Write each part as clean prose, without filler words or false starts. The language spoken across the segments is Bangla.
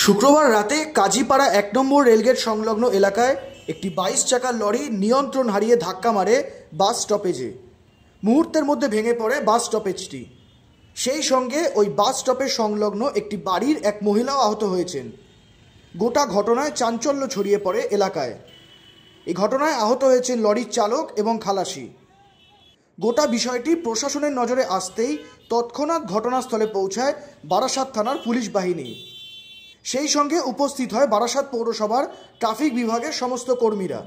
শুক্রবার রাতে কাজীপাড়া ১ নম্বর রেলগেট সংলগ্ন এলাকায় একটি ২২ চাকার লরি নিয়ন্ত্রণ হারিয়ে ধাক্কা মারে বাস স্টপেজে। মুহূর্তের মধ্যে ভেঙে পড়ে বাস স্টপেজটি। সেই সঙ্গে ওই বাস স্টপেজ সংলগ্ন একটি বাড়ির এক মহিলাও আহত হয়েছেন। গোটা ঘটনায় চাঞ্চল্য ছড়িয়ে পড়ে এলাকায়। এই ঘটনায় আহত হয়েছেন লরির চালক এবং খালাসি। গোটা বিষয়টি প্রশাসনের নজরে আসতেই তৎক্ষণাৎ ঘটনাস্থলে পৌঁছায় বারাসাত থানার পুলিশ বাহিনী। সেই সঙ্গে উপস্থিত হয় বারাসাত পৌরসভার ট্রাফিক বিভাগের সমস্ত কর্মীরা।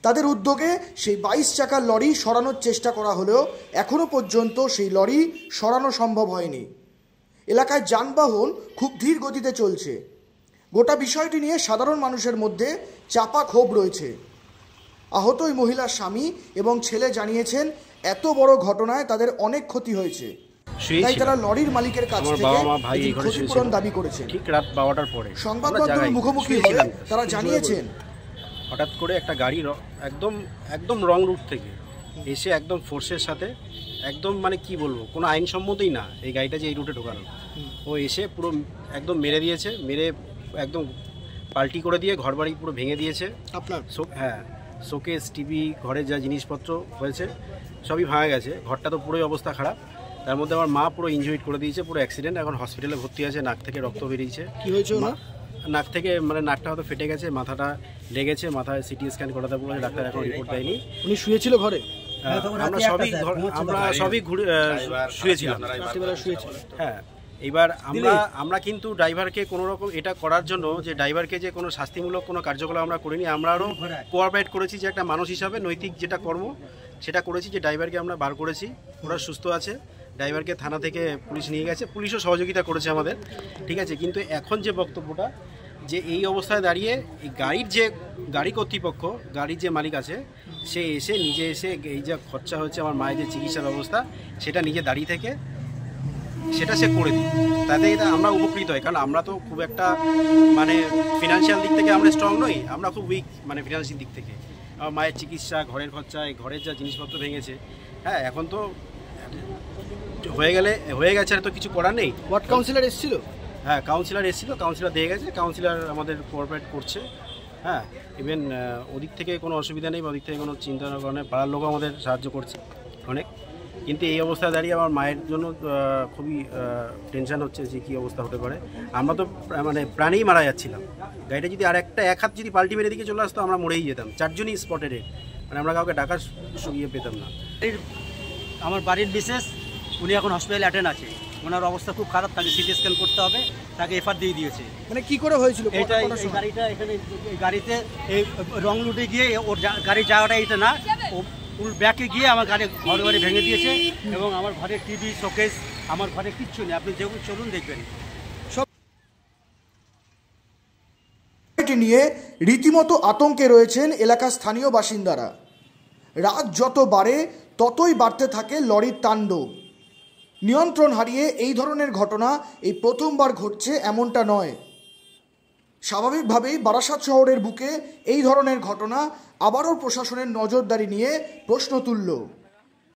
তাদের উদ্যোগে সেই ২২ চাকার লরি সরানোর চেষ্টা করা হলেও এখনও পর্যন্ত সেই লরি সরানো সম্ভব হয়নি। এলাকায় যানবাহন খুব ধীর গতিতে চলছে। গোটা বিষয়টি নিয়ে সাধারণ মানুষের মধ্যে চাপা ক্ষোভ রয়েছে। আহত ওই মহিলার স্বামী এবং ছেলে জানিয়েছেন, এত বড় ঘটনায় তাদের অনেক ক্ষতি হয়েছে, তাই তারা লরির মালিকের কাছ থেকে ক্ষতিপূরণ দাবি করেছেন। ঠিক রাত 12টার পরে সংবাদ মাধ্যমের মুখোমুখি হয়ে তারা জানিয়েছেন, হঠাৎ করে একটা গাড়ি একদম রং রুট থেকে এসে একদম ফোর্সের সাথে একদম মানে কি বলবো, কোনো আইনসম্মতই না এই গাড়িটা যে এই রুটে ঢোকানো। ও এসে পুরো একদম মেরে দিয়েছে, মেরে একদম পাল্টি করে দিয়ে ঘরবাড়ি পুরো ভেঙে দিয়েছে। আপনার হ্যাঁ, শোকেস, টিভি, ঘরের যা জিনিসপত্র হয়েছে সবই ভাঙা গেছে। ঘরটা তো পুরোই অবস্থা খারাপ। তার মধ্যে আমার মা পুরো ইনজুরিড করে দিয়েছে, পুরো অ্যাক্সিডেন্ট। এখন হসপিটালে ভর্তি আছে, নাক থেকে রক্ত বেরিয়েছে। কি হয়েছে? নাক থেকে মানে নাকটা হয়তো ফেটে গেছে, মাথাটা লেগেছে, মাথায় সিটি স্ক্যান করাতে বলে ডাক্তার এখন রিপোর্ট দেয়নি। উনি শুয়েছিল ঘরে? আমরা সবই শুয়েছিলাম। হ্যাঁ, এবার আমরা কিন্তু ড্রাইভারকে কোনো রকম এটা করার জন্য যে ড্রাইভারকে যে কোনো শাস্তিমূলক কোনো কার্যকলাপ আমরা করিনি। আমরা আরও কোঅপারেট করেছি, যে একটা মানুষ হিসাবে নৈতিক যেটা কর্ম সেটা করেছি, যে ড্রাইভারকে আমরা বার করেছি, ওরা সুস্থ আছে। ড্রাইভারকে থানা থেকে পুলিশ নিয়ে গেছে, পুলিশও সহযোগিতা করেছে আমাদের, ঠিক আছে। কিন্তু এখন যে বক্তব্যটা, যে এই অবস্থায় দাঁড়িয়ে এই গাড়ি কর্তৃপক্ষ, গাড়ির যে মালিক আছে, সে নিজে এসে এই যে খরচা হচ্ছে আমার মায়ের যে চিকিৎসার ব্যবস্থা, সেটা নিজে দাঁড়িয়ে থেকে সেটা সে করে দিই, তাতে এটা আমরা উপকৃত হই। কারণ আমরা তো খুব একটা মানে ফিনান্সিয়াল দিক থেকে আমরা স্ট্রং নই, আমরা খুব উইক মানে ফিনান্সিয়াল দিক থেকে। আমার মায়ের চিকিৎসা, ঘরের খরচা, ঘরের যা জিনিসপত্র ভেঙেছে, হ্যাঁ এখন তো হয়ে গেছে, আর তো কিছু করার নেই। ওয়ার্ড কাউন্সিলর এসেছিল? হ্যাঁ, কাউন্সিলর এসেছিল, কাউন্সিলর দিয়ে গেছে, কাউন্সিলর আমাদের কোঅপারেট করছে। হ্যাঁ, ইভেন ওদিক থেকে কোনো অসুবিধা নেই, ওদিক থেকে কোনো চিন্তা কারণে পাড়ার লোকও আমাদের সাহায্য করছে অনেক। কিন্তু এই অবস্থায় দাঁড়িয়ে আমার মায়ের জন্য খুবই টেনশন হচ্ছে যে কী অবস্থা হতে পারে। আমরা তো মানে প্রাণেই মারা যাচ্ছিলাম। গাড়িটা যদি এক হাত যদি পাল্টি মেরে দিকে চলে আসতো, আমরা মরেই যেতাম। 4 জনই স্পটেডে, মানে আমরা কাউকে ডাকার সুবিধা পেতাম না। আমার বাড়ির বিশেষ উনি এখন হসপিটালে অ্যাটেন্ড আছে, ওনার অবস্থা খুব খারাপ, তাকে সিটি স্ক্যান করতে হবে, তাকে এফআর দিয়ে দিয়েছে। মানে কি করে হয়েছিল? এই গাড়িটা এখানে এই গাড়িতে এই রং রুটে গিয়ে ওর গাড়ির জায়গাটা এইটা না, ও ব্যাকে গিয়ে আমার ঘর বাড়ি ভেঙে দিয়েছে। এবং আমার ঘরে টিভি, শোকেস, আমার ঘরে কিচ্ছু নেই। আপনি যেগুলো চলুন দেখবেন। সব নিয়ে রীতিমতো আতঙ্কে রয়েছেন এলাকার স্থানীয় বাসিন্দারা। রাত যত বাড়ে ততই বাড়তে থাকে লরির তাণ্ডব। নিয়ন্ত্রণ হারিয়ে এই ধরনের ঘটনা এই প্রথমবার ঘটছে এমনটা নয়। স্বাভাবিকভাবেই বারাসাত শহরের বুকে এই ধরনের ঘটনা আবারও প্রশাসনের নজরদারি নিয়ে প্রশ্ন তুলল।